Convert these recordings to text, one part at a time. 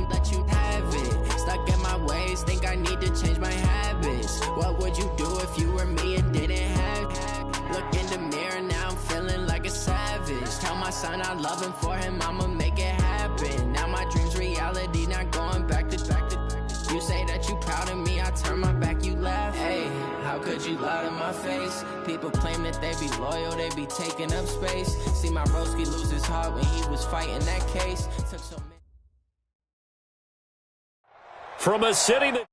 let you have it. Stuck in my ways, think I need to change my habits. What would you do if you were me and didn't have it? Look in the mirror, now I'm feeling like a savage. Tell my son I love him, for him I'ma make it happen. Now my dream's reality, not going back to. You say that you proud of me, I turn my back, you laugh. Hey, how could you lie to my face? People claim that they be loyal, they be taking up space. See my broski lose his heart when he was fighting that case. Took so many. From a city that...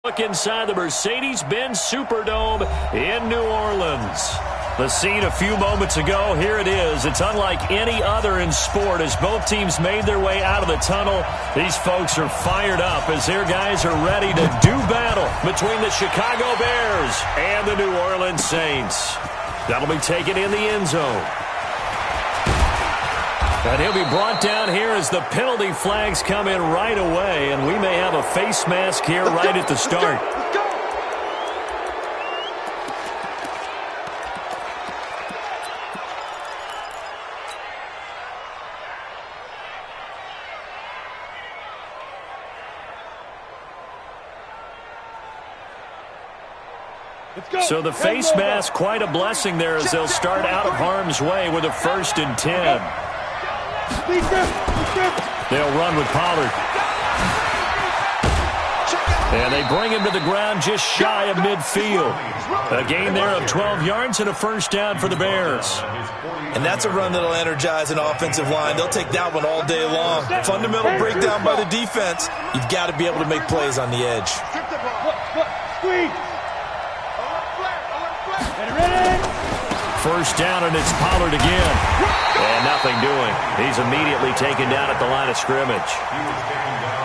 Look inside the Mercedes-Benz Superdome in New Orleans. The scene a few moments ago, here it is. It's unlike any other in sport as both teams made their way out of the tunnel. These folks are fired up as their guys are ready to do battle between the Chicago Bears and the New Orleans Saints. That'll be taken in the end zone. And he'll be brought down here as the penalty flags come in right away, and we may have a face mask here right at the start. So the face mask, quite a blessing there as they'll start out of harm's way with a 1st and 10. They'll run with Pollard. And they bring him to the ground just shy of midfield. A gain there of 12 yards and a 1st down for the Bears. And that's a run that'll energize an offensive line. They'll take that one all day long. Fundamental breakdown by the defense. You've got to be able to make plays on the edge. First down, and it's Pollard again. And nothing doing. He's immediately taken down at the line of scrimmage.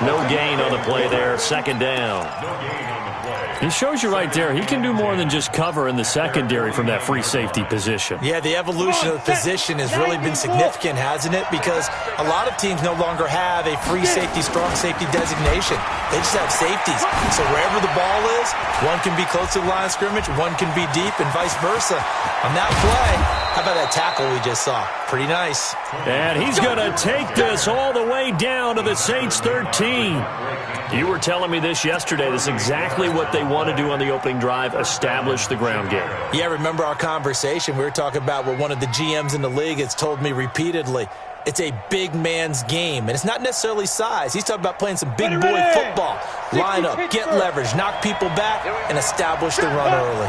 No gain on the play there. 2nd down. He shows you right there, he can do more than just cover in the secondary from that free safety position. Yeah, the evolution of the position has really been significant, hasn't it? Because a lot of teams no longer have a free safety, strong safety designation. They just have safeties. So wherever the ball is, one can be close to the line of scrimmage, one can be deep, and vice versa. On that play, how about that tackle we just saw? Pretty nice. And he's going to take this all the way down to the Saints 13. You were telling me this yesterday. This is exactly what they want to do on the opening drive, establish the ground game. Yeah, remember our conversation? We were talking about what one of the GMs in the league has told me repeatedly. It's a big man's game, and it's not necessarily size. He's talking about playing some big boy football. Line up, get leverage, knock people back, and establish the run early.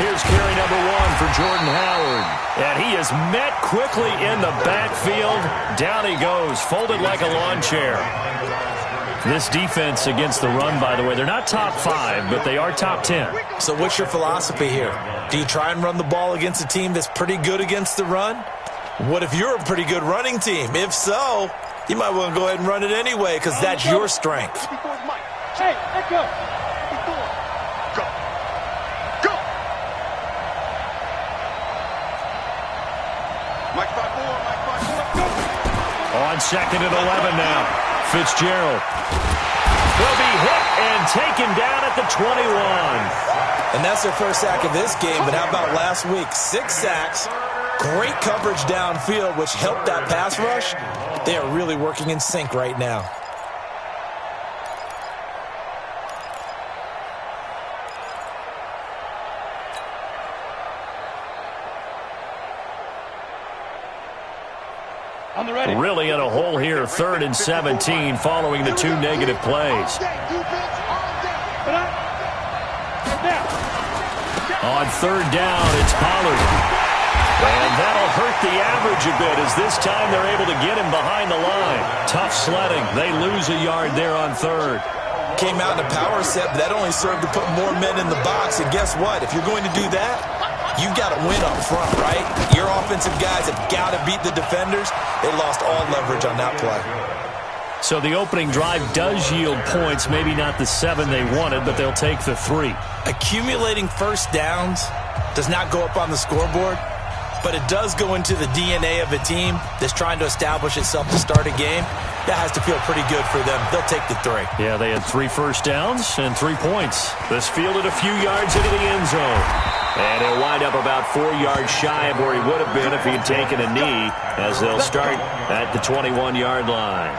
Here's carry number 1 for Jordan Howard. And he is met quickly in the backfield. Down he goes, folded like a lawn chair. This defense against the run, by the way, they're not top 5, but they are top 10. So what's your philosophy here? Do you try and run the ball against a team that's pretty good against the run? What if you're a pretty good running team? If so, you might want to go ahead and run it anyway because that's your strength. Hey, echo. On 2nd and 11 now. Fitzgerald will be hit and taken down at the 21. And that's their first sack of this game, but how about last week? 6 sacks, great coverage downfield, which helped that pass rush. They are really working in sync right now. Really in a hole here, 3rd and 17 following the 2 negative plays. On 3rd down, it's Pollard. And that'll hurt the average a bit as this time they're able to get him behind the line. Tough sledding. They lose a yard there on 3rd. Came out in a power set, but that only served to put more men in the box. And guess what? If you're going to do that, you've got to win up front, right? Your offensive guys have got to beat the defenders. They lost all leverage on that play. So the opening drive does yield points, maybe not the 7 they wanted, but they'll take the 3. Accumulating first downs does not go up on the scoreboard, but it does go into the DNA of a team that's trying to establish itself to start a game. That has to feel pretty good for them. They'll take the 3. Yeah, they had 3 first downs and 3 points. This fielded a few yards into the end zone. And he'll wind up about 4 yards shy of where he would have been if he had taken a knee, as they'll start at the 21-yard line.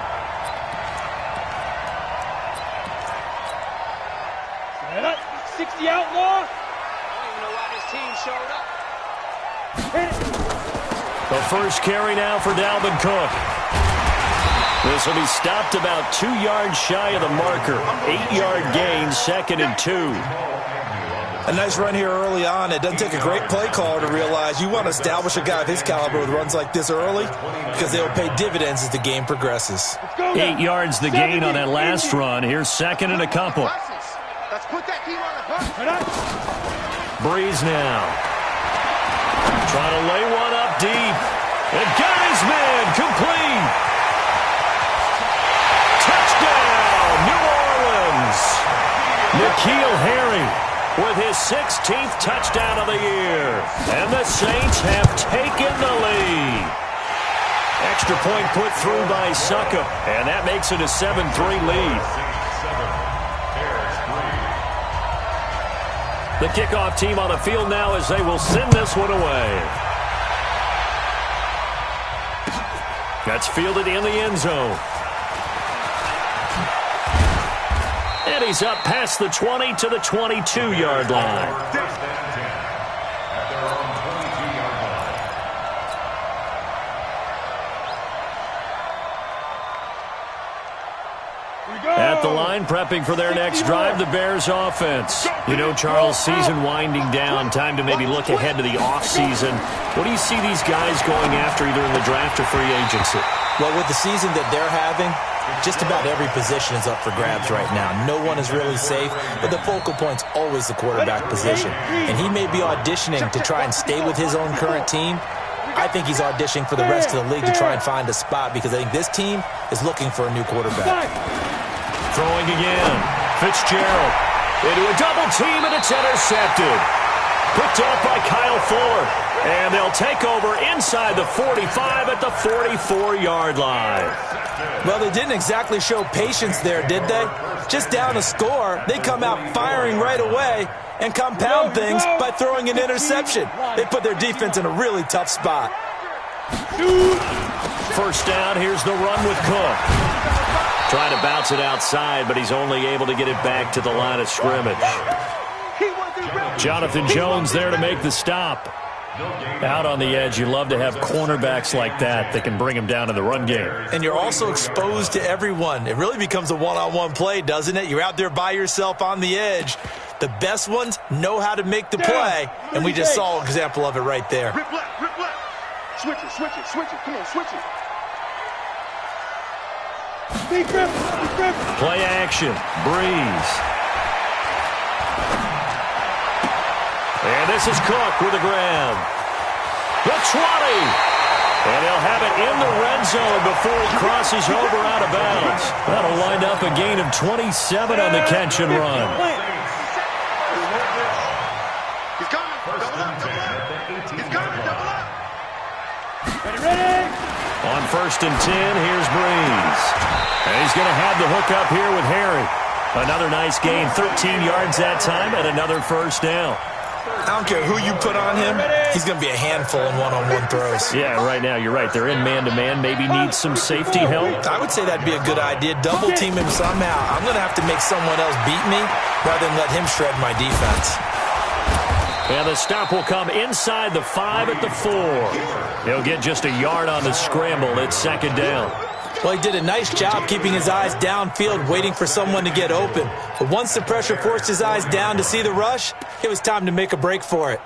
Set up. 60 outlaw. I don't even know why this team showed up. The first carry now for Dalvin Cook. This will be stopped about 2 yards shy of the marker. 8-yard gain, 2nd and 2. A nice run here early on. It doesn't take a great play caller to realize you want to establish a guy of his caliber with runs like this early because they'll pay dividends as the game progresses. 8 yards the gain on that last run. Here's 2nd and a couple. Let's put that team on the hook. Breeze now. Trying to lay one up deep. And got his man complete. Touchdown, New Orleans. N'Keal Harry with his 16th touchdown of the year. And the Saints have taken the lead. Extra point put through by Suckup, and that makes it a 7-3 lead. The kickoff team on the field now as they will send this one away. That's fielded in the end zone. And he's up past the 20 to the 22-yard line. At the line, prepping for their next drive, the Bears offense. You know, Charles, season winding down, time to maybe look ahead to the offseason. What do you see these guys going after either in the draft or free agency? Well, with the season that they're having, just about every position is up for grabs right now. No one is really safe, but the focal point's always the quarterback position. And he may be auditioning to try and stay with his own current team. I think he's auditioning for the rest of the league to try and find a spot because I think this team is looking for a new quarterback. Throwing again. Fitzgerald into a double team, and it's intercepted. Picked off by Kyle Fuller. And they'll take over inside the 45 at the 44-yard line. Well, they didn't exactly show patience there, did they? Just down a score, they come out firing right away and compound things by throwing an interception. They put their defense in a really tough spot. First down, here's the run with Cook. Trying to bounce it outside, but he's only able to get it back to the line of scrimmage. Jonathan Jones there to make the stop. Out on the edge, you love to have cornerbacks like that that can bring him down in the run game. And you're also exposed to everyone. It really becomes a one-on-one play, doesn't it? You're out there by yourself on the edge. The best ones know how to make the play, and we just saw an example of it right there. Rip left, rip left. Switch it, switch it, switch it. Come on, switch it. Play action. Breeze. And this is Cook with a grab. The 20. And he'll have it in the red zone before he crosses over out of bounds. That'll wind up a gain of 27 on the catch and run. He's coming. Double up, double up. He's coming, double up. Ready. On 1st and 10, here's Breeze. And he's going to have the hook up here with Harry. Another nice gain, 13 yards that time, and another first down. I don't care who you put on him, he's going to be a handful in one-on-one throws. Yeah, right now, you're right. They're in man-to-man. Maybe needs some safety help. I would say that'd be a good idea. Double team him somehow. I'm going to have to make someone else beat me rather than let him shred my defense. And the stop will come inside the 5 at the 4. He'll get just a yard on the scramble. It's 2nd down. Well, he did a nice job keeping his eyes downfield, waiting for someone to get open. But once the pressure forced his eyes down to see the rush, it was time to make a break for it.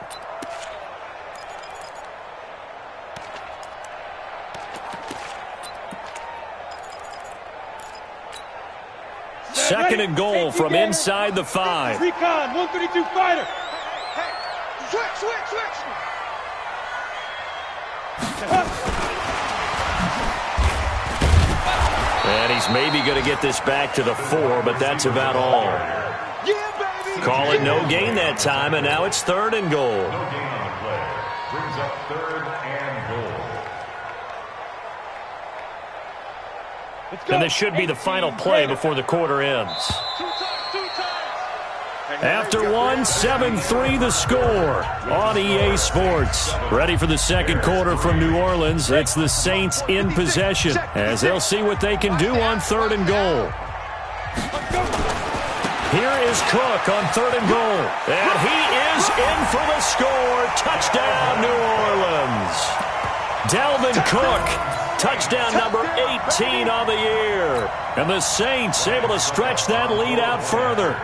Second and goal from inside the 5. Recon, 132 fighter. Hey, switch. And he's maybe going to get this back to the 4, but that's about all. Yeah, baby. Call it no gain that time, and now it's 3rd and goal. No gain on the play. Brings up 3rd and goal. And this should be the final play before the quarter ends. Two times. Hey, After one, 7-3 the score on EA Sports. Ready for the second quarter from New Orleans. It's the Saints in possession as they'll see what they can do on 3rd and goal. Here is Cook on 3rd and goal. And he is in for the score. Touchdown, New Orleans. Dalvin Cook, touchdown number 18 on the year. And the Saints able to stretch that lead out further.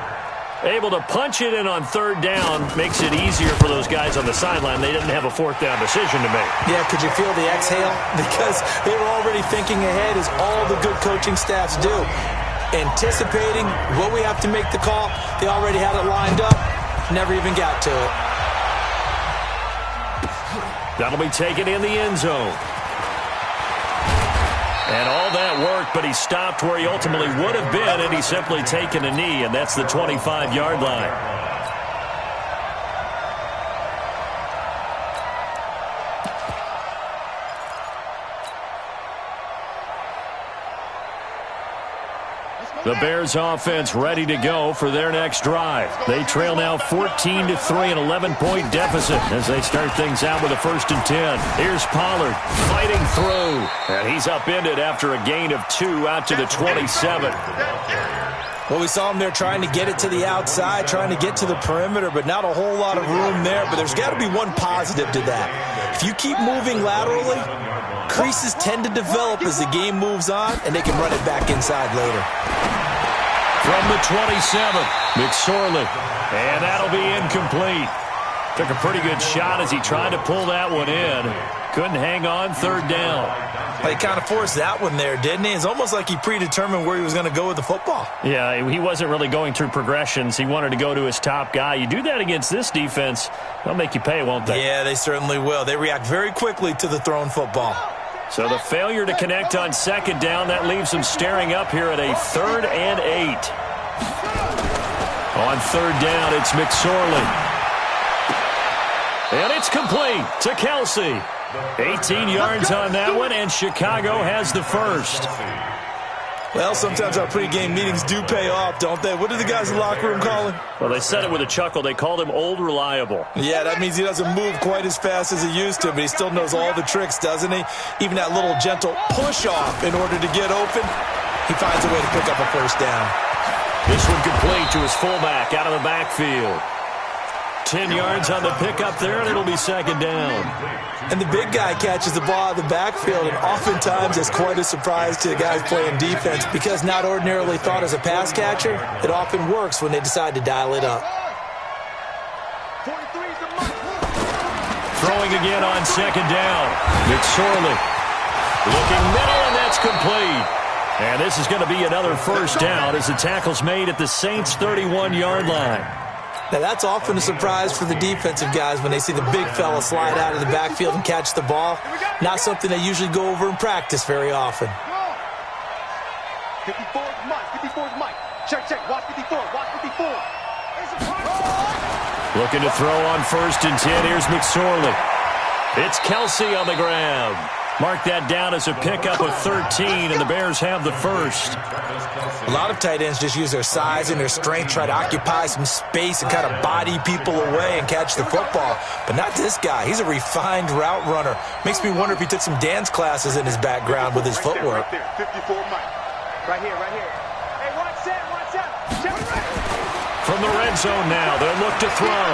Able to punch it in on 3rd down makes it easier for those guys on the sideline. They didn't have a 4th down decision to make. Yeah, could you feel the exhale? Because they were already thinking ahead, as all the good coaching staffs do. Anticipating what we have to make the call. They already had it lined up. Never even got to it. That'll be taken in the end zone. And all that worked, but he stopped where he ultimately would have been, and he's simply taken a knee, and that's the 25-yard line. The Bears offense ready to go for their next drive. They trail now 14-3, an 11-point deficit as they start things out with a 1st and 10. Here's Pollard fighting through, and he's upended after a gain of 2 out to the 27. Well, we saw him there trying to get it to the outside, trying to get to the perimeter, but not a whole lot of room there. But there's got to be one positive to that. If you keep moving laterally, creases tend to develop as the game moves on, and they can run it back inside later. From the 27, McSorley, and that'll be incomplete. Took a pretty good shot as he tried to pull that one in. Couldn't hang on 3rd down. He kind of forced that one there, didn't he? It's almost like he predetermined where he was going to go with the football. Yeah, he wasn't really going through progressions. He wanted to go to his top guy. You do that against this defense, they'll make you pay, won't they? Yeah, they certainly will. They react very quickly to the thrown football. So the failure to connect on 2nd down, that leaves them staring up here at a 3rd and 8. On 3rd down, it's McSorley. And it's complete to Kelsey. 18 yards on that one, and Chicago has the first. Well, sometimes our pregame meetings do pay off, don't they? What do the guys in the locker room call him? Well, they said it with a chuckle. They called him Old Reliable. Yeah, that means he doesn't move quite as fast as he used to, but he still knows all the tricks, doesn't he? Even that little gentle push-off in order to get open, he finds a way to pick up a 1st down. This one complete to his fullback out of the backfield. 10 yards on the pickup there, and it'll be 2nd down. And the big guy catches the ball out of the backfield, and oftentimes it's quite a surprise to the guys playing defense because not ordinarily thought as a pass catcher, it often works when they decide to dial it up. Throwing again on 2nd down. McSorley looking middle, and that's complete. And this is going to be another 1st down as the tackle's made at the Saints' 31-yard line. Now, that's often a surprise for the defensive guys when they see the big fella slide out of the backfield and catch the ball. Not something they usually go over in practice very often. 54 is Mike. 54 is Mike. Check. Watch 54. Watch 54. Looking to throw on 1st and 10. Here's McSorley. It's Kelsey on the grab. Mark that down as a pickup of 13, and the Bears have the first. A lot of tight ends just use their size and their strength, try to occupy some space and kind of body people away and catch the football. But not this guy. He's a refined route runner. Makes me wonder if he took some dance classes in his background with his footwork. Right there, 54 Mike. Right here. Hey, watch out. Check it right. From the red zone now, they'll look to throw.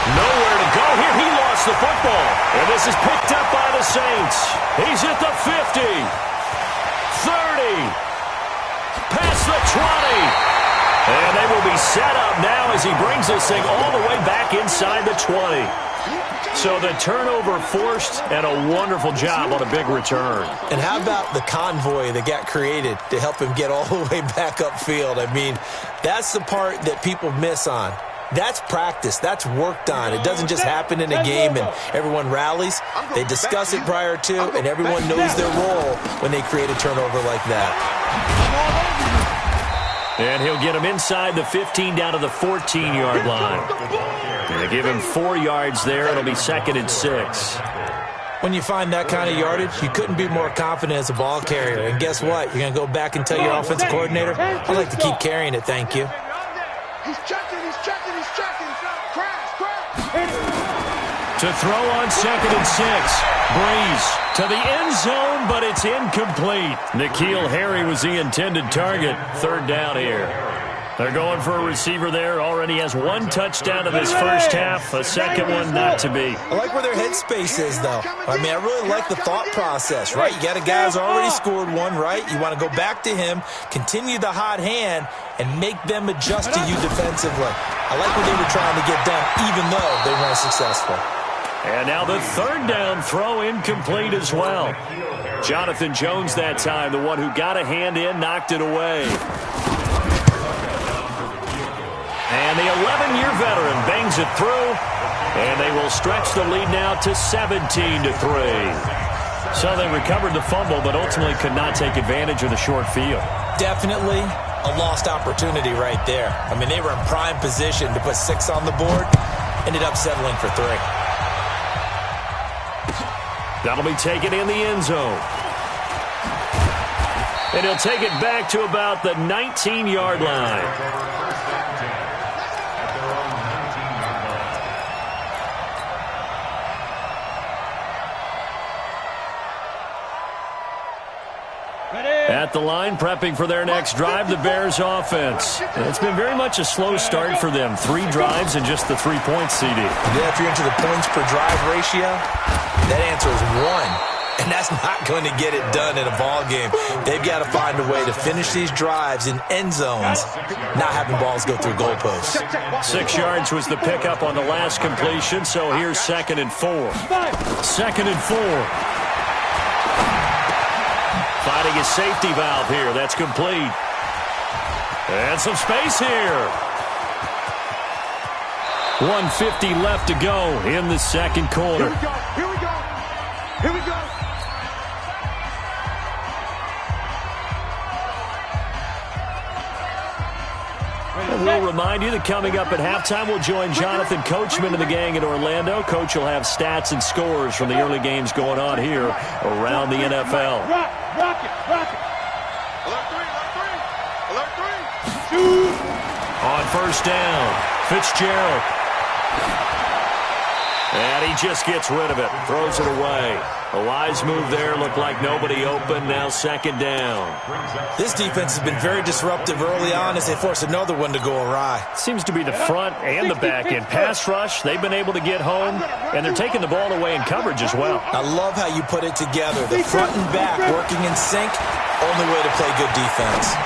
Nowhere to go here. He lost the football. And this is picked up by the Saints. He's at the 50. 30. Past the 20. And they will be set up now as he brings this thing all the way back inside the 20. So the turnover forced and a wonderful job on a big return. And how about the convoy that got created to help him get all the way back upfield? I mean, that's the part that people miss on. That's practice. That's worked on. It doesn't just happen in a game and everyone rallies. They discuss it prior to, and everyone knows their role when they create a turnover like that. And he'll get him inside the 15 down to the 14-yard line. They give him 4 yards there. It'll be 2nd and 6. When you find that kind of yardage, you couldn't be more confident as a ball carrier. And guess what? You're going to go back and tell your offensive coordinator, I'd like to keep carrying it, thank you. He's checking To throw on 2nd and 6. Breeze to the end zone, but it's incomplete. N'Keal Harry was the intended target. 3rd down here. They're going for a receiver there. Already has 1 touchdown in this first half. A second one not to be. I like where their headspace is, though. I mean, I really like the thought process, right? You got a guy who's already scored 1, right? You want to go back to him, continue the hot hand, and make them adjust to you defensively. I like what they were trying to get done, even though they weren't successful. And now the 3rd down throw incomplete as well. Jonathan Jones that time, the one who got a hand in, knocked it away. And the 11-year veteran bangs it through, and they will stretch the lead now to 17-3. So they recovered the fumble, but ultimately could not take advantage of the short field. Definitely a lost opportunity right there. I mean, they were in prime position to put 6 on the board, ended up settling for 3. That'll be taken in the end zone. And he'll take it back to about the 19-yard line. At the line, prepping for their next drive, the Bears offense. It's been very much a slow start for them. 3 drives and just the 3 points, CD. Yeah, if you're into the points per drive ratio, that answer is 1. And that's not going to get it done in a ball game. They've got to find a way to finish these drives in end zones, not having balls go through goalposts. 6 yards was the pickup on the last completion, so here's 2nd and 4. 2nd and 4. Finding a safety valve here. That's complete. And some space here. 1:50 left to go in the second quarter. Here we go. Here we go. Here we go. And we'll remind you that coming up at halftime, we'll join Jonathan Coachman and the gang in Orlando. Coach will have stats and scores from the early games going on here around the NFL. Rock it. Alert 3. Shoot. On 1st down, Fitzgerald. And he just gets rid of it, throws it away. A wise move there, looked like nobody open, now 2nd down. This defense has been very disruptive early on as they force another one to go awry. Seems to be the front and the back end. Pass rush, they've been able to get home, and they're taking the ball away in coverage as well. I love how you put it together. The front and back working in sync, only way to play good defense.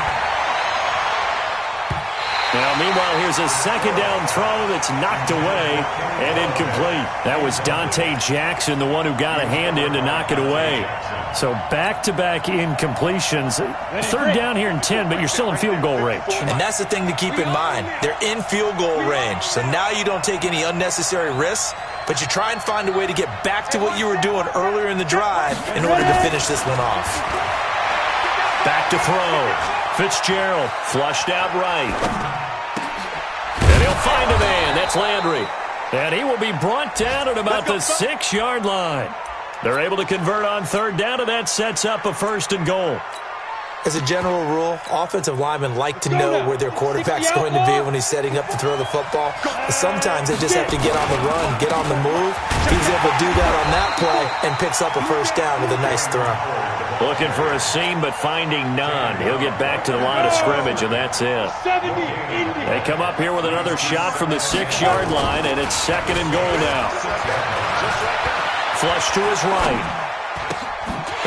Now, meanwhile, here's a 2nd down throw that's knocked away and incomplete. That was Dante Jackson, the one who got a hand in to knock it away. So back-to-back incompletions. 3rd down here and 10, but you're still in field goal range. And that's the thing to keep in mind. They're in field goal range. So now you don't take any unnecessary risks, but you try and find a way to get back to what you were doing earlier in the drive in order to finish this one off. Back to throw. Fitzgerald flushed out right. And he'll find a man. That's Landry. And he will be brought down at about the 6-yard line. They're able to convert on 3rd down, and that sets up a 1st and goal. As a general rule, offensive linemen like to know where their quarterback's going to be when he's setting up to throw the football. But sometimes they just have to get on the run, get on the move. He's able to do that on that play and picks up a 1st down with a nice throw. Looking for a seam, but finding none. He'll get back to the line of scrimmage, and that's it. They come up here with another shot from the 6-yard line, and it's 2nd and goal now. Flush to his right.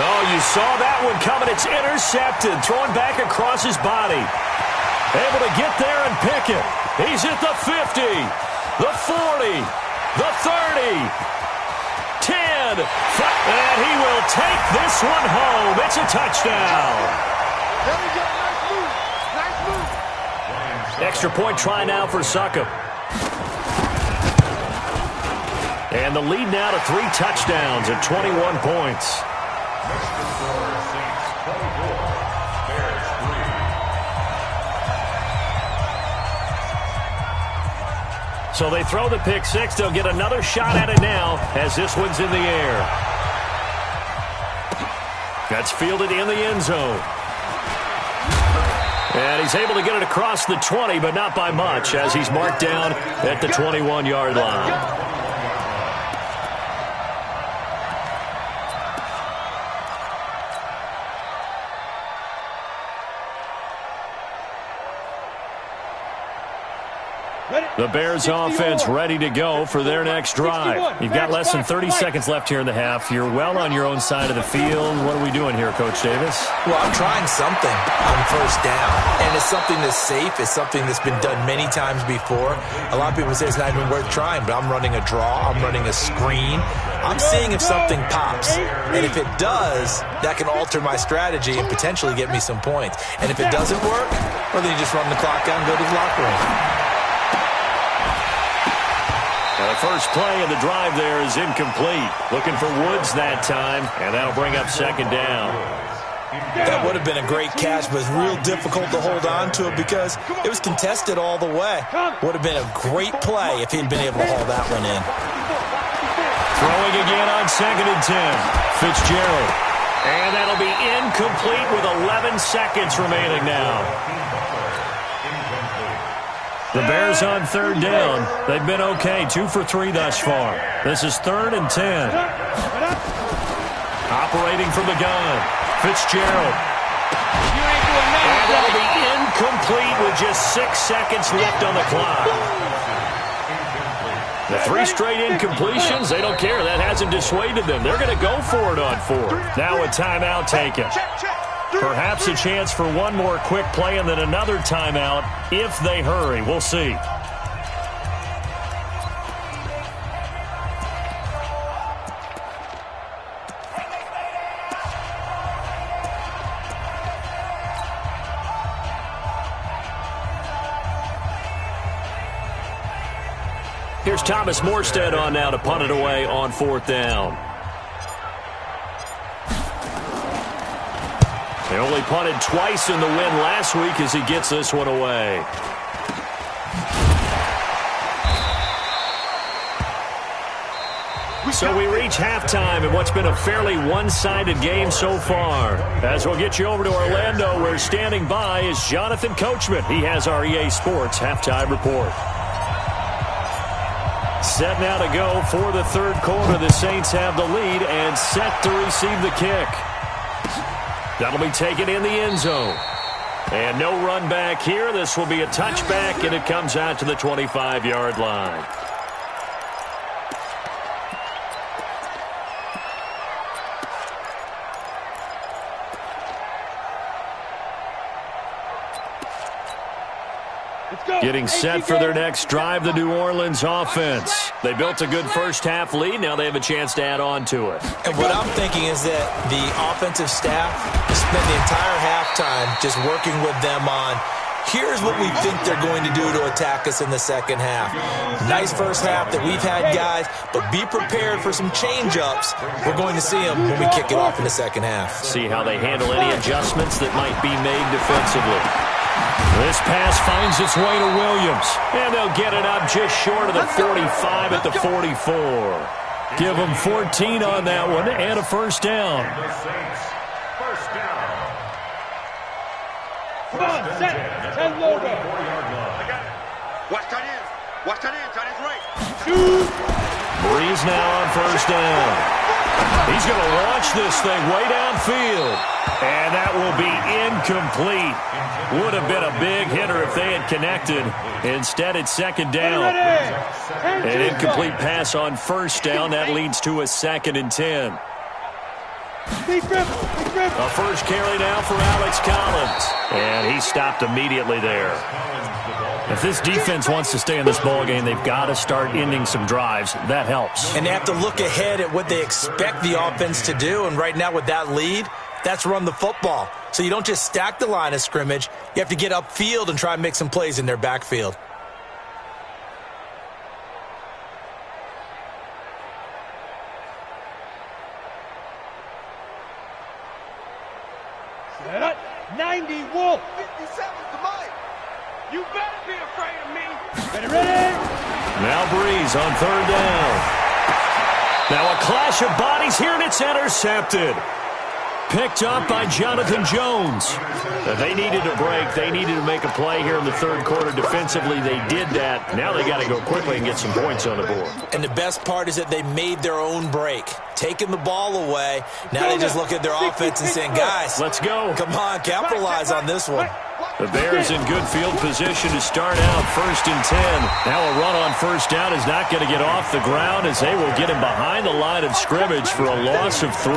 Oh, you saw that one coming. It's intercepted. Thrown back across his body. Able to get there and pick it. He's at the 50, the 40, the 30. 10, and he will take this one home. It's a touchdown. There we go. Nice move. Extra point try now for Succop. And the lead now to 3 touchdowns at 21 points. So they throw the pick 6. They'll get another shot at it now as this one's in the air. That's fielded in the end zone. And he's able to get it across the 20, but not by much as he's marked down at the 21-yard line. The Bears offense ready to go for their next drive. You've got less than 30 seconds left here in the half. You're well on your own side of the field. What are we doing here, Coach Davis? Well, I'm trying something on first down, and it's something that's safe. It's something that's been done many times before. A lot of people say it's not even worth trying, but I'm running a draw. I'm running a screen. I'm seeing if something pops, and if it does, that can alter my strategy and potentially get me some points. And if it doesn't work, well, then you just run the clock out and go to the locker room. The first play of the drive there is incomplete. Looking for Woods that time, and that'll bring up second down. That would have been a great catch, but it's real difficult to hold on to it because it was contested all the way. Would have been a great play if he'd been able to haul that one in. Throwing again on 2nd and 10. Fitzgerald. And that'll be incomplete with 11 seconds remaining now. The Bears on 3rd down. They've been okay, 2 for 3 thus far. This is 3rd and 10. Operating from the gun, Fitzgerald. And that'll be incomplete with just 6 seconds left on the clock. The 3 straight incompletions, they don't care. That hasn't dissuaded them. They're going to go for it on 4th. Now a timeout taken. Perhaps a chance for one more quick play and then another timeout if they hurry. We'll see. Here's Thomas Morstead on now to punt it away on 4th down. They only punted twice in the win last week as he gets this one away. So we reach halftime in what's been a fairly one-sided game so far. As we'll get you over to Orlando, where standing by is Jonathan Coachman. He has our EA Sports halftime report. Set now to go for the 3rd quarter. The Saints have the lead and set to receive the kick. That'll be taken in the end zone. And no run back here. This will be a touchback, and it comes out to the 25-yard line. Getting set for their next drive, the New Orleans offense. They built a good first-half lead. Now they have a chance to add on to it. And what I'm thinking is that the offensive staff spent the entire halftime just working with them on, here's what we think they're going to do to attack us in the second half. Nice first half that we've had, guys, but be prepared for some change-ups. We're going to see them when we kick it off in the second half. See how they handle any adjustments that might be made defensively. This pass finds its way to Williams, and they'll get it up just short of the 45 at the 44. Give them 14 on that one and a first down. First down. Come on, set. 10 logo. Watch tight ends. Watch tight ends. Tight ends right. Shoot. Breeze now on first down. He's going to launch this thing way downfield. And that will be incomplete. Would have been a big hitter if they had connected. Instead, it's second down. An incomplete pass on first down. That leads to a 2nd and 10. A first carry now for Alex Collins. And he stopped immediately there. If this defense wants to stay in this ballgame, they've got to start ending some drives. That helps. And they have to look ahead at what they expect the offense to do. And right now with that lead, that's run the football. So you don't just stack the line of scrimmage. You have to get upfield and try and make some plays in their backfield. Set up. 90 Wolf. 57's the mic. You better be afraid of me. Ready? Now Breeze on 3rd down. Now a clash of bodies here, and it's intercepted. Picked up by Jonathan Jones. They needed a break. They needed to make a play here in the 3rd quarter. Defensively, they did that. Now they got to go quickly and get some points on the board. And the best part is that they made their own break. Taking the ball away. Now they just look at their offense and saying, guys, let's go. Come on, capitalize on this one. The Bears in good field position to start out 1st and 10. Now a run on 1st down is not going to get off the ground as they will get him behind the line of scrimmage for a loss of 3.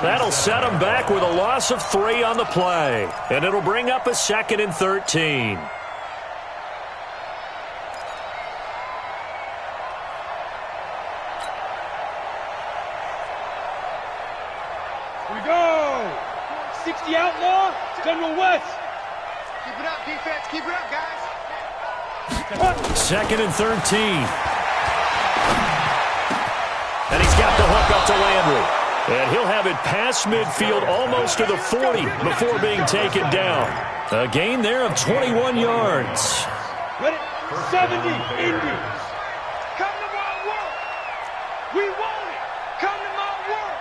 That'll set him back with a loss of 3 on the play. And it'll bring up a 2nd and 13. We go! 60 outlaw, General West. Keep it up, defense. Keep it up, guys. 2nd and 13. And he's got the hook up to Landry. And he'll have it past midfield almost to the 40 before being taken down. A gain there of 21 yards. Ready? 70, Indians. Come to my work. We want it. Come to my work.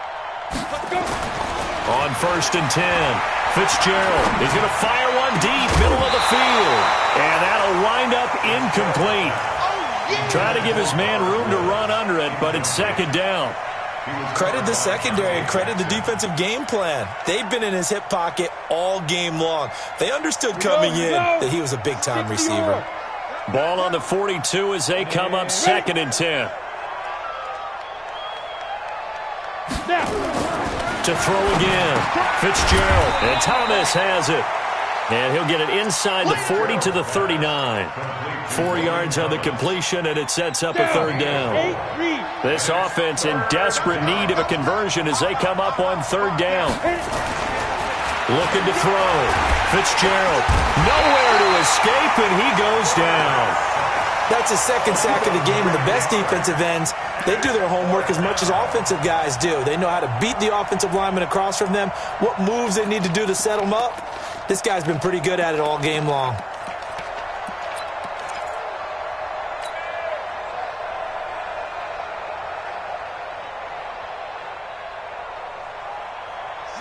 Let's go. On 1st and 10, Fitzgerald is going to fire one deep, middle of the field. And that'll wind up incomplete. Try to give his man room to run under it, but it's 2nd down. Credit the secondary and credit the defensive game plan. They've been in his hip pocket all game long. They understood coming in that he was a big-time receiver. Ball on the 42 as they come up 2nd and 10. To throw again. Fitzgerald. And Thomas has it. And he'll get it inside the 40 to the 39. 4 yards on the completion, and it sets up a 3rd down. This offense in desperate need of a conversion as they come up on 3rd down. Looking to throw. Fitzgerald. Nowhere to escape, and he goes down. That's his 2nd sack of the game, and the best defensive ends, they do their homework as much as offensive guys do. They know how to beat the offensive lineman across from them, what moves they need to do to set them up. This guy's been pretty good at it all game long.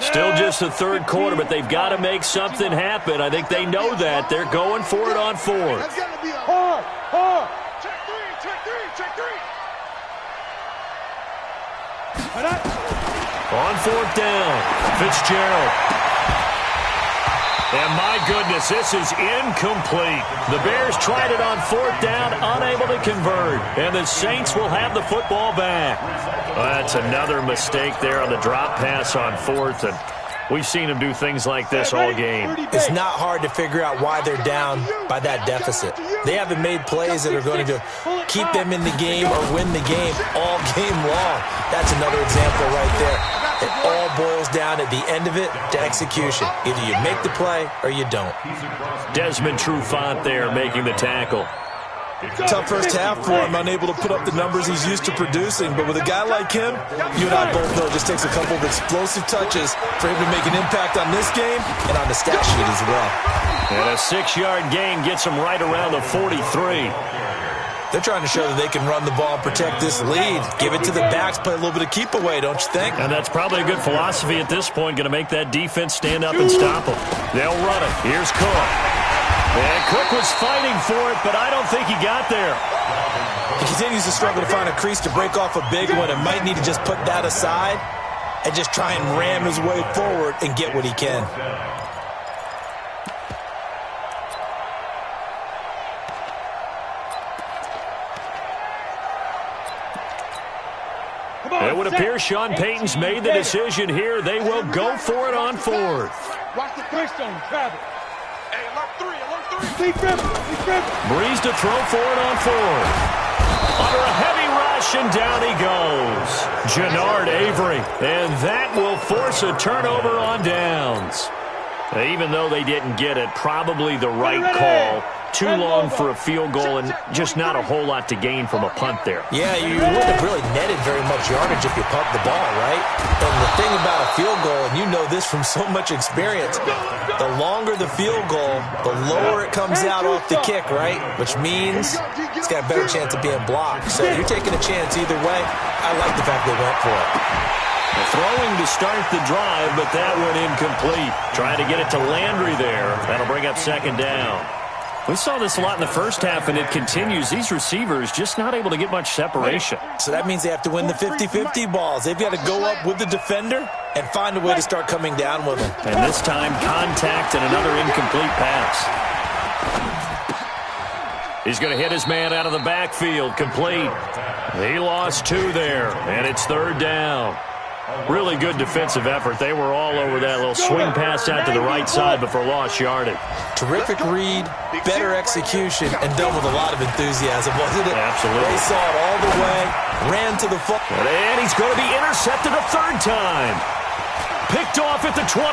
Still just the 3rd quarter, but they've got to make something happen. I think they know that. They're going for it on 4th. That's got to be a Hard. check 3, check 3, check 3. On 4th down, Fitzgerald. And my goodness, this is incomplete. The Bears tried it on 4th down, unable to convert. And the Saints will have the football back. That's another mistake there on the drop pass on 4th. And we've seen them do things like this all game. It's not hard to figure out why they're down by that deficit. They haven't made plays that are going to keep them in the game or win the game all game long. That's another example right there. It all boils down at the end of it to execution. Either you make the play or you don't. Desmond Trufant there making the tackle. Tough first half for him, unable to put up the numbers he's used to producing. But with a guy like him, you and I both know it just takes a couple of explosive touches for him to make an impact on this game and on the stat sheet as well. And a 6-yard gain gets him right around the 43. They're trying to show that they can run the ball and protect this lead. Give it to the backs, play a little bit of keep away, don't you think? And that's probably a good philosophy at this point, going to make that defense stand up and stop them. They'll run it. Here's Cook. And Cook was fighting for it, but I don't think he got there. He continues to struggle to find a crease to break off a big one and might need to just put that aside and just try and ram his way forward and get what he can. It would appear Sean Payton's made the decision here. They will go for it on 4th. Watch the twist on Travis. Hey, alert 3, alert 3. Breeze to throw for it on 4th. Under a heavy rush, and down he goes. Jannard Avery. And that will force a turnover on downs. Even though they didn't get it, probably the right call. Too long for a field goal and just not a whole lot to gain from a punt there. Yeah, you wouldn't have really netted very much yardage if you pumped the ball, right? And the thing about a field goal, and you know this from so much experience, the longer the field goal, the lower it comes out off the kick, right? Which means it's got a better chance of being blocked. So you're taking a chance either way. I like the fact they went for it. Throwing to start the drive, but that went incomplete. Trying to get it to Landry there. That'll bring up 2nd down. We saw this a lot in the first half, and it continues. These receivers just not able to get much separation. So that means they have to win the 50-50 balls. They've got to go up with the defender and find a way to start coming down with them. And this time, contact and another incomplete pass. He's going to hit his man out of the backfield, complete. He lost 2 there, and it's 3rd down. Really good defensive effort. They were all over that little swing pass out to the right side before lost yardage. Terrific read, better execution, and done with a lot of enthusiasm, wasn't it? Absolutely. They saw it all the way, ran to the foot. And he's going to be intercepted a 3rd time. Picked off at the 23.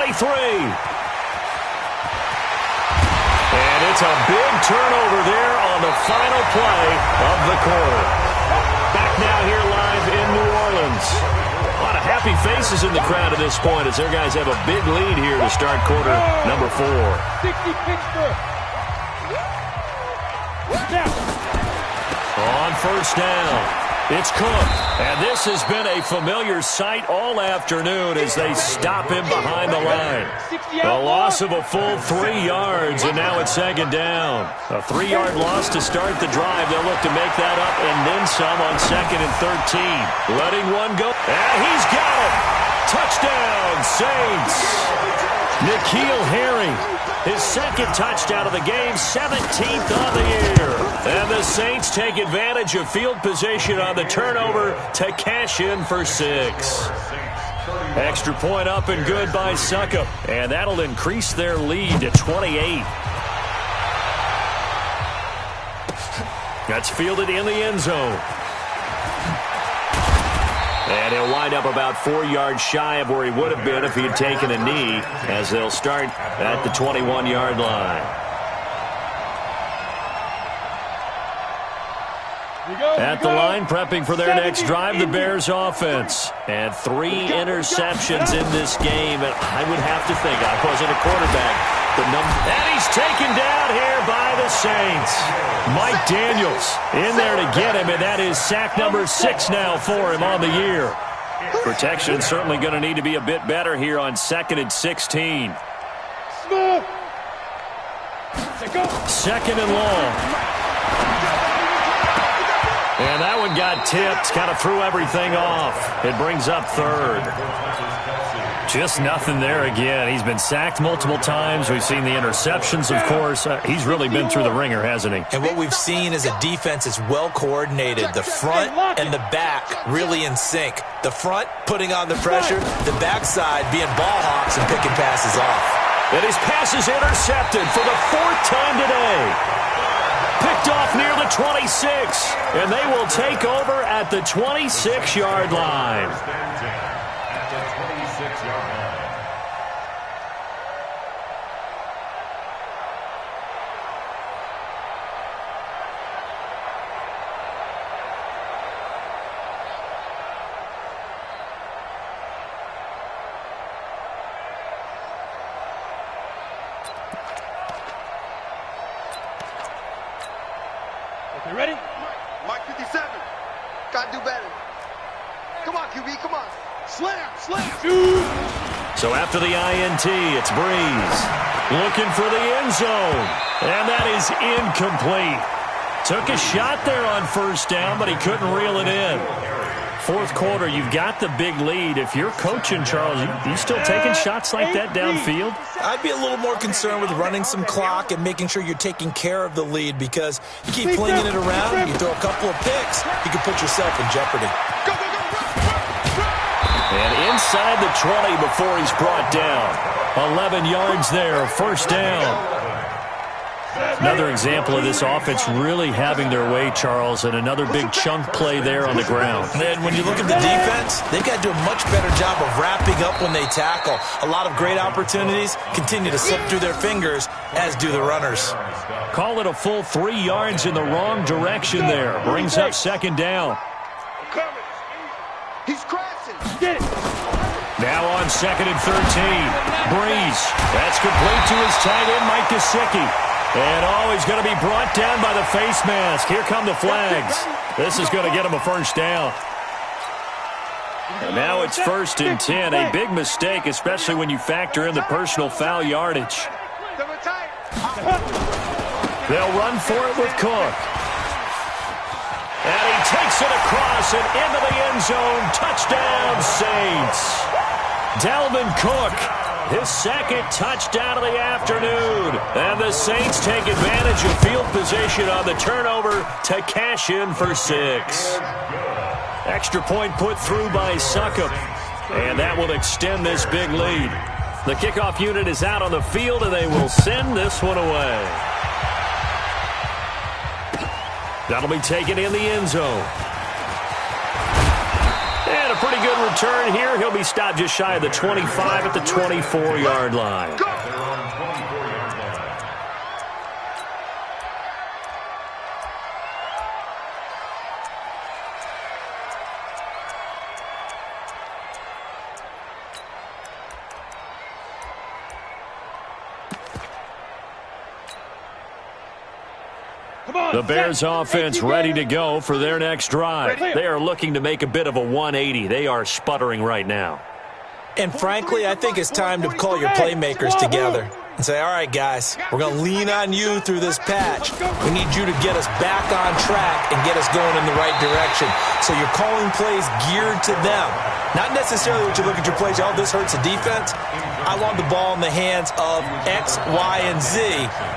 And it's a big turnover there on the final play of the quarter. Back now here live in New Orleans. A lot of happy faces in the crowd at this point as their guys have a big lead here to start quarter number 4. 60 Pittsburgh. Now. On 1st down, it's Cook. And this has been a familiar sight all afternoon as they stop him behind the line. A loss of a full 3 yards, and now it's 2nd down. A 3-yard loss to start the drive. They'll look to make that up and then some on 2nd and 13. Letting one go. And he's got it. Touchdown, Saints. N'Keal Harry, his 2nd touchdown of the game, 17th of the year. And the Saints take advantage of field position on the turnover to cash in for 6. Extra point up and good by Suckup. And that'll increase their lead to 28. That's fielded in the end zone. And he'll wind up about 4 yards shy of where he would have been if he had taken a knee, as they'll start at the 21-yard line. At the line, prepping for their next drive, the Bears offense. And 3 interceptions in this game. And I would have to think, I wasn't a quarterback, and he's taken down here by the Saints. Mike Daniels in there to get him, and that is sack number 6 now for him on the year. Protection certainly going to need to be a bit better here on 2nd and 16. 2nd and long. And that one got tipped, kind of threw everything off. It brings up 3rd. Just nothing there again. He's been sacked multiple times. We've seen the interceptions, of course. He's really been through the ringer, hasn't he? And what we've seen is a defense is well coordinated. The front and the back really in sync. The front putting on the pressure, the backside being ball hawks and picking passes off. And his pass is intercepted for the 4th time today. Picked off near the 26, and they will take over at the 26-yard line. At the 26-yard line. You ready? Mike 57. Gotta do better. Come on, QB, come on. Slam, slam. So after the INT, it's Breeze. Looking for the end zone. And that is incomplete. Took a shot there on 1st down, but he couldn't reel it in. 4th quarter, you've got the big lead. If you're coaching, Charles, you still taking shots like that downfield? I'd be a little more concerned with running some clock and making sure you're taking care of the lead, because you keep flinging it around, you throw a couple of picks, you can put yourself in jeopardy. And inside the 20 before he's brought down. 11 yards there, 1st down. Another example of this offense really having their way, Charles, and another big chunk play there on the ground. And when you look at the defense, they've got to do a much better job of wrapping up when they tackle. A lot of great opportunities continue to slip through their fingers, as do the runners. Call it a full 3 yards in the wrong direction there. Brings up 2nd down. He's crashing. Get it. Now on 2nd and 13. Breeze. That's complete to his tight end, Mike Gesicki. And he's going to be brought down by the face mask. Here come the flags. This is going to get him a 1st down. And now it's 1st and 10. A big mistake, especially when you factor in the personal foul yardage. They'll run for it with Cook. And he takes it across and into the end zone. Touchdown, Saints. Dalvin Cook, his second touchdown of the afternoon. And the Saints take advantage of field position on the turnover to cash in for 6. Extra point put through by Succop. And that will extend this big lead. The kickoff unit is out on the field, and they will send this one away. That'll be taken in the end zone. And a pretty good return here. He'll be stopped just shy of the 25 at the 24-yard line. The Bears offense ready to go for their next drive. They are looking to make a bit of a 180. They are sputtering right now. And frankly, I think it's time to call your playmakers together and say, all right, guys, we're going to lean on you through this patch. We need you to get us back on track and get us going in the right direction. So you're calling plays geared to them. Not necessarily what you look at your plays, oh, this hurts the defense. I want the ball in the hands of X, Y, and Z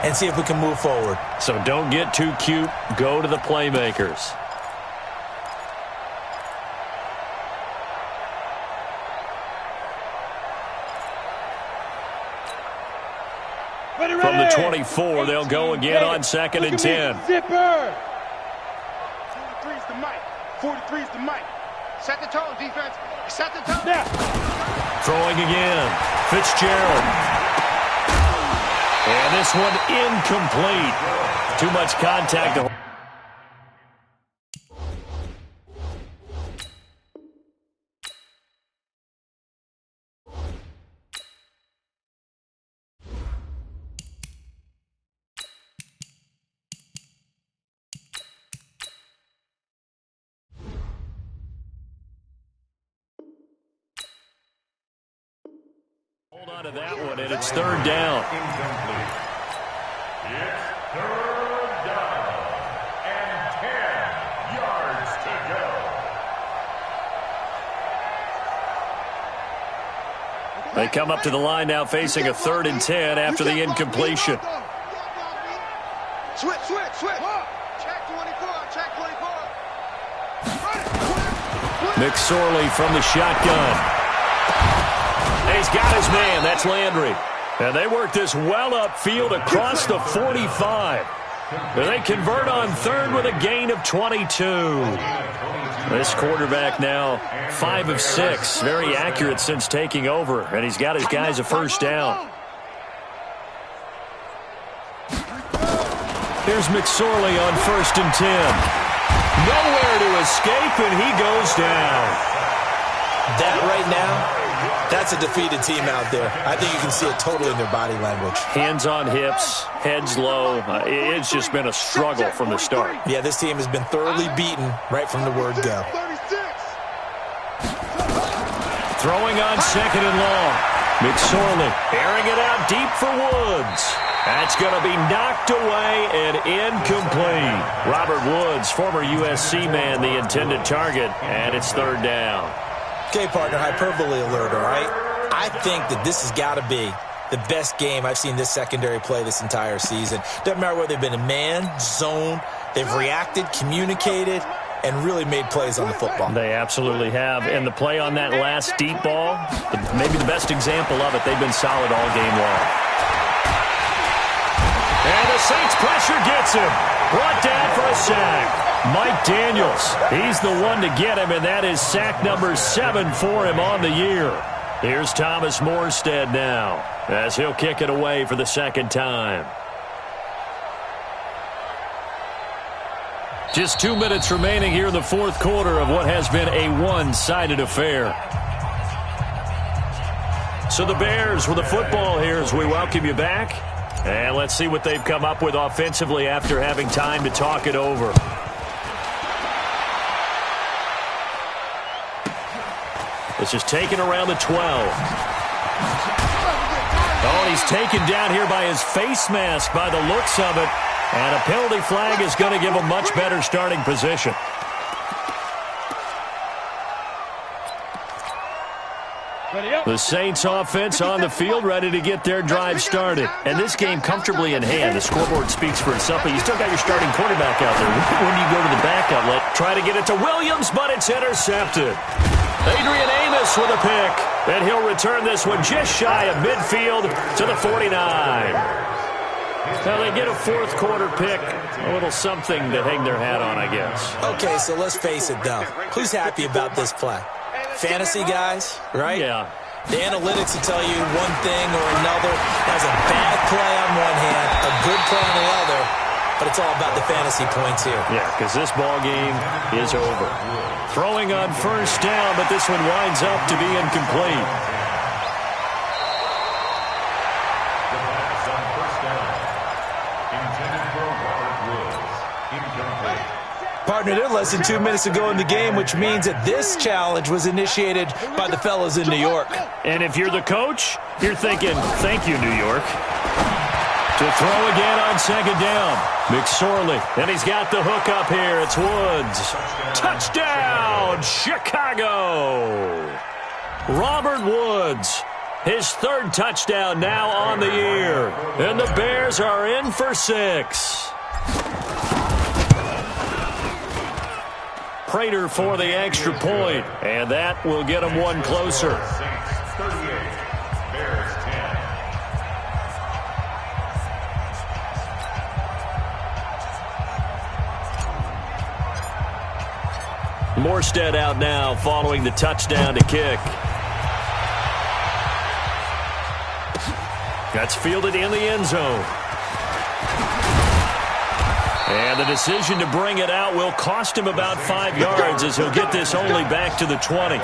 and see if we can move forward. So don't get too cute. Go to the playmakers. From the 24, they'll go again on 2nd and 10. Zipper! 43's the mic. 43's the mic. Set the tone, defense. Set the tone. Now. Throwing again. Fitzgerald. And this one incomplete. Too much contact. Hold on to that one, and it's 3rd down. Incomplete. It's 3rd down and 10 yards to go. They come up to the line now facing a 3rd and 10 after the incompletion. Switch. Check 24, check 24. McSorley from the shotgun. He's got his man. That's Landry. And they work this well upfield across the 45. And they convert on 3rd with a gain of 22. This quarterback now 5 of 6. Very accurate since taking over. And he's got his guys a 1st down. Here's McSorley on 1st and 10. Nowhere to escape, and he goes down. That right now, that's a defeated team out there. I think you can see it totally in their body language. Hands on hips, heads low. It's just been a struggle from the start. Yeah, this team has been thoroughly beaten right from the word go. Throwing on 2nd and long. McSorley airing it out deep for Woods. That's going to be knocked away and incomplete. Robert Woods, former USC man, the intended target, and it's 3rd down. Okay, partner, hyperbole alert, all right? I think that this has got to be the best game I've seen this secondary play this entire season. Doesn't matter whether they've been in man, zone, they've reacted, communicated, and really made plays on the football. They absolutely have. And the play on that last deep ball, maybe the best example of it, they've been solid all game long. And the Saints pressure gets him. Brought down for a sack. Mike Daniels, he's the one to get him, and that is sack number 7 for him on the year. Here's Thomas Morstead now, as he'll kick it away for the 2nd time. Just 2 minutes remaining here in the 4th quarter of what has been a one-sided affair. So the Bears with the football here as we welcome you back. And let's see what they've come up with offensively after having time to talk it over. This is taken around the 12. Oh, and he's taken down here by his face mask by the looks of it. And a penalty flag is going to give a much better starting position. The Saints offense on the field, ready to get their drive started. And this game comfortably in hand. The scoreboard speaks for itself, but you still got your starting quarterback out there. When do you go to the backup? Try to get it to Williams, but it's intercepted. Adrian Amos with a pick, and he'll return this one just shy of midfield to the 49. Now they get a fourth quarter pick, a little something to hang their hat on, I guess. Okay, so let's face it, though. Who's happy about this play? Fantasy guys, right? Yeah. The analytics will tell you one thing or another. Has a bad play on one hand, a good play on the other, but it's all about the fantasy points here. Yeah, because this ball game is over. Throwing on first down, but this one winds up to be incomplete. Partner, they're less than 2 minutes to go in the game, which means that this challenge was initiated by the fellas in New York. And if you're the coach, you're thinking, thank you, New York. To throw again on second down. McSorley, and he's got the hook up here. It's Woods. Touchdown, Chicago. Robert Woods, his third touchdown now on the year. And the Bears are in for 6. Prater for the extra point, and that will get him one closer. 38, Bears 10. Morstead out now following the touchdown to kick. That's fielded in the end zone. And the decision to bring it out will cost him about 5 yards as he'll get this only back to the 20.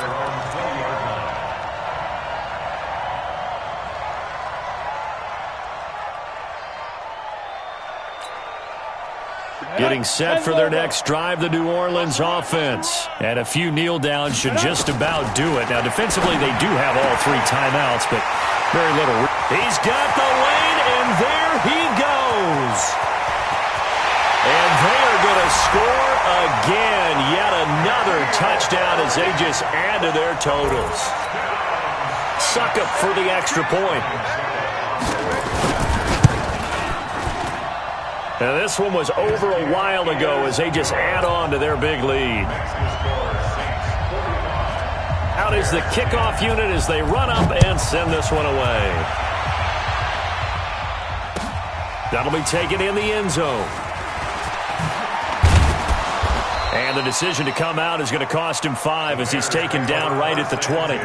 Getting set for their next drive, the New Orleans offense. And a few kneel downs should just about do it. Now, defensively, they do have all 3 timeouts, but very little. He's got the lane, and there he goes. And they are going to score again. Yet another touchdown as they just add to their totals. Succop for the extra point. Now this one was over a while ago as they just add on to their big lead. Out is the kickoff unit as they run up and send this one away. That'll be taken in the end zone. And the decision to come out is going to cost him 5 as he's taken down right at the 20.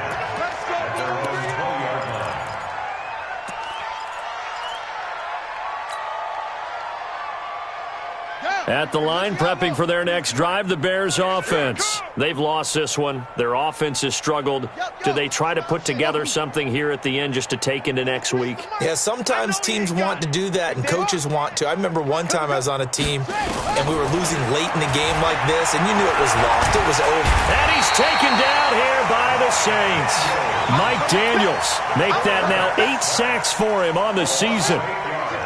At the line, prepping for their next drive, the Bears offense. They've lost this one. Their offense has struggled. Do they try to put together something here at the end just to take into next week? Yeah, sometimes teams want to do that and coaches want to. I remember one time I was on a team and we were losing late in the game like this, and you knew it was lost. It was over. And he's taken down here by the Saints. Mike Daniels make that now 8 sacks for him on the season.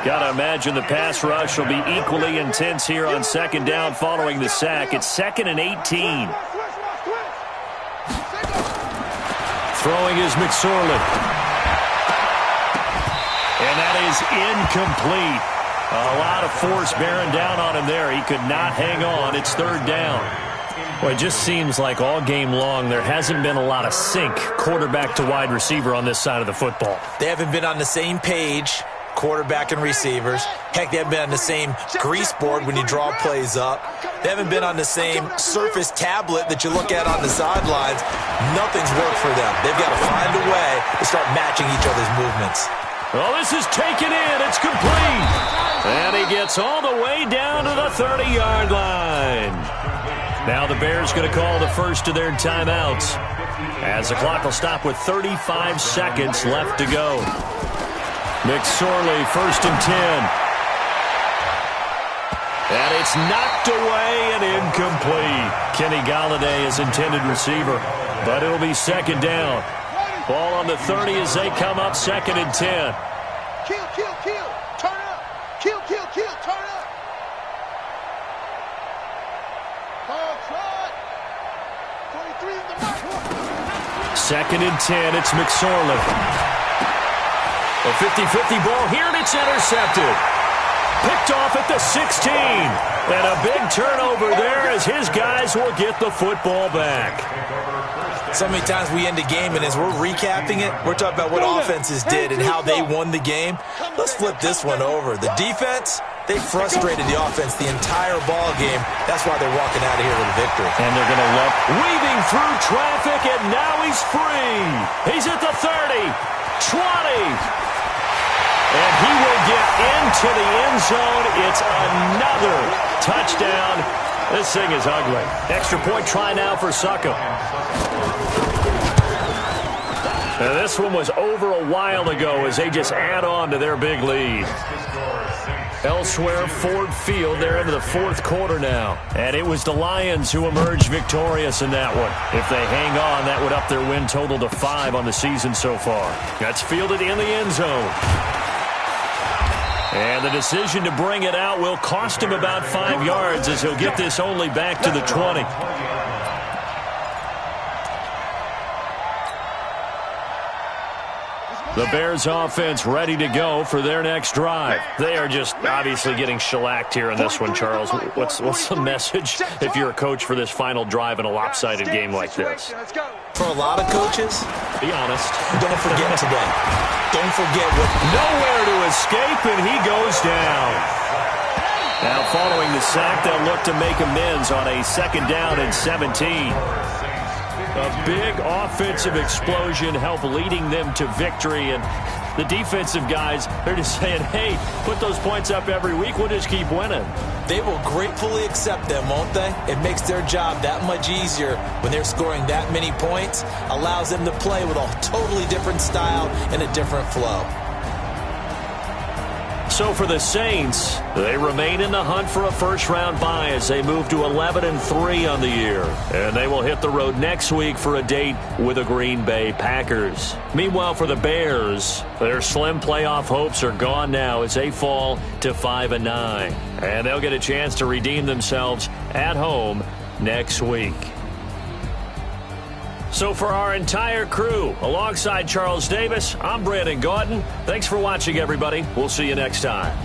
Got to imagine the pass rush will be equally intense here on second down following the sack. It's 2nd and 18. Throwing is McSorley. And that is incomplete. A lot of force bearing down on him there. He could not hang on. It's 3rd down. Well, it just seems like all game long there hasn't been a lot of sync quarterback to wide receiver on this side of the football. They haven't been on the same page, quarterback and receivers. Heck, they haven't been on the same grease board when you draw plays up. They haven't been on the same surface tablet that you look at on the sidelines. Nothing's worked for them. They've got to find a way to start matching each other's movements. Well, this is taken in. It's complete. And he gets all the way down to the 30-yard line. Now the Bears going to call the first of their timeouts as the clock will stop with 35 seconds left to go. McSorley, 1st and 10. And it's knocked away and incomplete. Kenny Galladay is intended receiver, but it'll be 2nd down. Ball on the 30 as they come up 2nd and 10. Kill, kill, kill. Turn up. Kill, kill, kill. Turn up. Ball shot. 23 in the mark. 2nd and 10, it's McSorley. A 50-50 ball here, and it's intercepted. Picked off at the 16. And a big turnover there as his guys will get the football back. So many times we end a game, and as we're recapping it, we're talking about what offenses did and how they won the game. Let's flip this one over. The defense, they frustrated the offense the entire ball game. That's why they're walking out of here with a victory. And they're going to let weaving through traffic, and now he's free. He's at the 30, 20. And he will get into the end zone. It's another touchdown. This thing is ugly. Extra point try now for Succo. Now this one was over a while ago as they just add on to their big lead. Elsewhere, Ford Field, they're into the 4th quarter now. And it was the Lions who emerged victorious in that one. If they hang on, that would up their win total to 5 on the season so far. That's fielded in the end zone. And the decision to bring it out will cost him about 5 yards as he'll get this only back to the 20. The Bears offense ready to go for their next drive. They are just obviously getting shellacked here in this one, Charles. What's the message if you're a coach for this final drive in a lopsided game like this? For a lot of coaches, be honest, don't forget today. Don't forget what... Nowhere to escape, and he goes down. Now following the sack, they'll look to make amends on a 2nd down and 17. A big offensive explosion helped leading them to victory, and the defensive guys, they're just saying, hey, put those points up every week, we'll just keep winning. They will gratefully accept them, won't they? It makes their job that much easier when they're scoring that many points, allows them to play with a totally different style and a different flow. So for the Saints, they remain in the hunt for a first-round bye as they move to 11-3 on the year. And they will hit the road next week for a date with the Green Bay Packers. Meanwhile, for the Bears, their slim playoff hopes are gone now as they fall to 5-9. And they'll get a chance to redeem themselves at home next week. So for our entire crew, alongside Charles Davis, I'm Brandon Gautin. Thanks for watching, everybody. We'll see you next time.